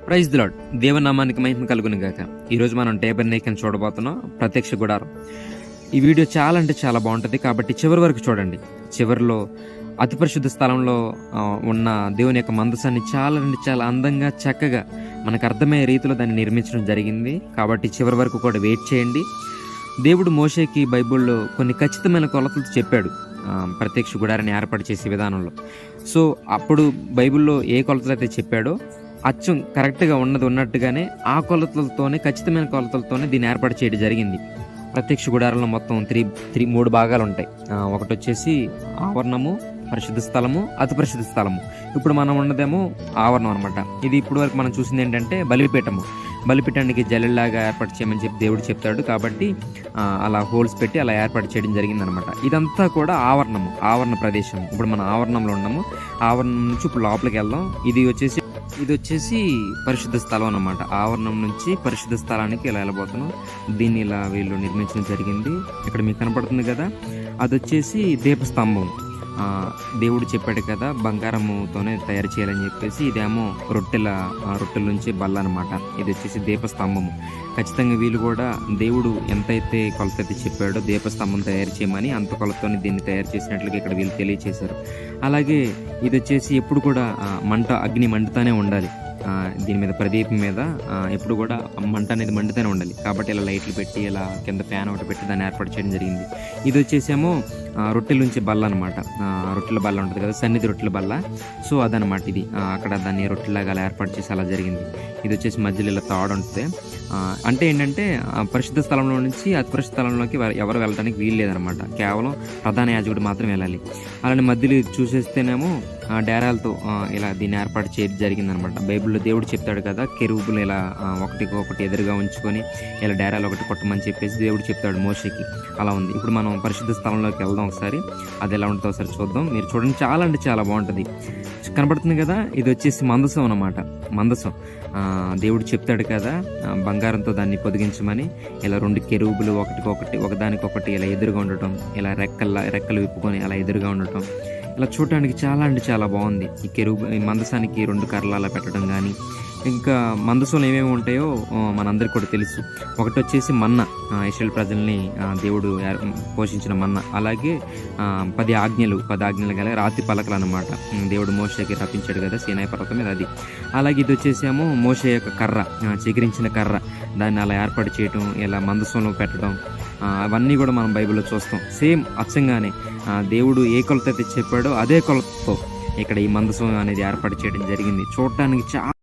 Praise the lord. దేవనామానికి మహిమ కలుగును గాక. ఈరోజు మనం టేబర్నేకల్ని చూడబోతున్నాం, ప్రత్యక్ష గుడారం. ఈ వీడియో చాలా అంటే చాలా బాగుంటుంది, కాబట్టి చివరి వరకు చూడండి. చివరిలో అతి పరిశుద్ధ స్థలంలో ఉన్న దేవుని యొక్క మందసాన్ని చాలా అంటే చాలా అందంగా చక్కగా మనకు అర్థమయ్యే రీతిలో దాన్ని నిర్మించడం జరిగింది. కాబట్టి చివరి వరకు కూడా వెయిట్ చేయండి. దేవుడు మోషేకి బైబిల్లో కొన్ని ఖచ్చితమైన కొలతలు చెప్పాడు ప్రత్యక్ష గుడారాన్ని ఏర్పాటు చేసే విధానంలో. సో అప్పుడు బైబిల్లో ఏ కొలతలు అయితే చెప్పాడో అచ్చం కరెక్ట్గా ఉన్నట్టుగానే ఆ కొలతలతోనే, ఖచ్చితమైన కొలతలతోనే దీన్ని ఏర్పాటు చేయడం జరిగింది. ప్రత్యక్ష గుడారంలో మొత్తం మూడు భాగాలు ఉంటాయి. ఒకటి వచ్చేసి ఆవరణము, పరిశుద్ధ స్థలము, అతి పరిశుద్ధ స్థలము. ఇప్పుడు మనం ఉన్నదేమో ఆవరణం అనమాట. ఇది ఇప్పుడు వరకు మనం చూసింది ఏంటంటే బలిపీఠము. బలిపీఠానికి జల్లెల్లాగా ఏర్పాటు చేయమని చెప్పి దేవుడు చెప్తాడు. కాబట్టి అలా హోల్స్ పెట్టి అలా ఏర్పాటు చేయడం జరిగిందనమాట. ఇదంతా కూడా ఆవరణము, ఆవరణ ప్రదేశం. ఇప్పుడు మనం ఆవరణంలో ఉన్నాము. ఆవరణం నుంచి ఇప్పుడు లోపలికి వెళ్దాం. ఇది వచ్చేసి పరిశుద్ధ స్థలం అన్నమాట. ఆవరణం నుంచి పరిశుద్ధ స్థలానికి ఇలా వెళ్ళబోతున్నాం. దీన్ని ఇలా వీళ్ళు నిర్మించడం జరిగింది. ఇక్కడ మీకు కనపడుతుంది కదా, అది వచ్చేసి దీపస్తంభం. దేవుడు చెప్పాడు కదా బంగారముతోనే తయారు చేయాలని చెప్పేసి. ఇదేమో రొట్టెల నుంచి బల్ల అనమాట. ఇది వచ్చేసి దీపస్తంభము. ఖచ్చితంగా వీళ్ళు కూడా దేవుడు ఎంతైతే కొలత అయితే చెప్పాడో దీపస్తంభం తయారు చేయమని, అంత కొలతతోనే దీన్ని తయారు చేసినట్లుగా ఇక్కడ వీళ్ళు తెలియచేశారు. అలాగే ఇది వచ్చేసి ఎప్పుడు కూడా అగ్ని మండుతూనే ఉండాలి. దీని మీద ప్రదీపం మీద ఎప్పుడు కూడా మంట అనేది మండుతూనే ఉండాలి. కాబట్టి ఇలా లైట్లు పెట్టి, ఇలా కింద ఫ్యాన్ ఒకటి పెట్టి దాన్ని ఏర్పాటు చేయడం జరిగింది. ఇది వచ్చేసేమో రొట్టెల నుంచి బల్ల అనమాట. రొట్టెల బల్ల ఉంటుంది కదా, సన్నిధి రొట్టెల బల్ల. సో అదనమాట ఇది. అక్కడ దాన్ని రొట్టెలాగా అలా ఏర్పాటు చేసి అలా జరిగింది. ఇది వచ్చేసి మధ్యలో ఇలా తాడు ఉంటుంది. అంటే ఏంటంటే పరిశుద్ధ స్థలంలో నుంచి అతి పరిశుద్ధ స్థలంలోకి ఎవరు వెళ్ళడానికి వీలు లేదనమాట. కేవలం ప్రధాన యాజకుడు మాత్రం వెళ్ళాలి. అలానే మధ్యలో చూసేస్తేనేమో డేరాలతో ఇలా దీన్ని ఏర్పాటు చేయడం జరిగిందనమాట. బైబిల్లో దేవుడు చెప్తాడు కదా, కెరూబులు ఇలా ఒకటి ఎదురుగా ఉంచుకొని ఇలా డేరాలు ఒకటి కొట్టమని చెప్పేసి దేవుడు చెప్తాడు మోషేకి. అలా ఉంది. ఇప్పుడు మనం పరిశుద్ధ స్థలంలోకి వెళ్దాం ఒకసారి. అది ఎలా ఉంటుందో ఒకసారి చూద్దాం. మీరు చూడండి, చాలా అంటే చాలా బాగుంటుంది. కనపడుతుంది కదా, ఇది వచ్చేసి మందసం అన్నమాట. మందసం దేవుడు చెప్తాడు కదా బంగారంతో దాన్ని పొదిగించమని. ఇలా 2 కెరూబులు ఒకదానికొకటి ఇలా ఎదురుగా ఉండటం, ఇలా రెక్కలు విప్పుకొని అలా ఎదురుగా ఉండటం, ఇలా చూడటానికి చాలా అంటే చాలా బాగుంది. ఈ మందసానికి 2 కర్రలు అలా పెట్టడం కానీ, ఇంకా మందసంలో ఏమేమి ఉంటాయో మనందరికీ కూడా తెలుసు. ఒకటి వచ్చేసి మన్నా, ఇశ్రాయేలు ప్రజల్ని దేవుడు పోషించిన మన్నా. అలాగే 10 ఆజ్ఞలు గల రాతి పలకలు అనమాట. దేవుడు మోషేకి రప్పించాడు కదా సీనాయి పర్వతం మీద, అది. అలాగే ఇది వచ్చేసేమో మోషే యొక్క కర్ర, చిగురించిన కర్ర, దాన్ని అలా ఏర్పాటు చేయటం, ఇలా మందసంలో పెట్టడం, అవన్నీ కూడా మనం బైబిల్లో చూస్తాం. సేమ్ అచ్చంగానే దేవుడు ఏ కొలత అయితే చెప్పాడో అదే కొలతతో ఇక్కడ ఈ మందసం అనేది ఏర్పాటు చేయడం జరిగింది. చూడటానికి చాలా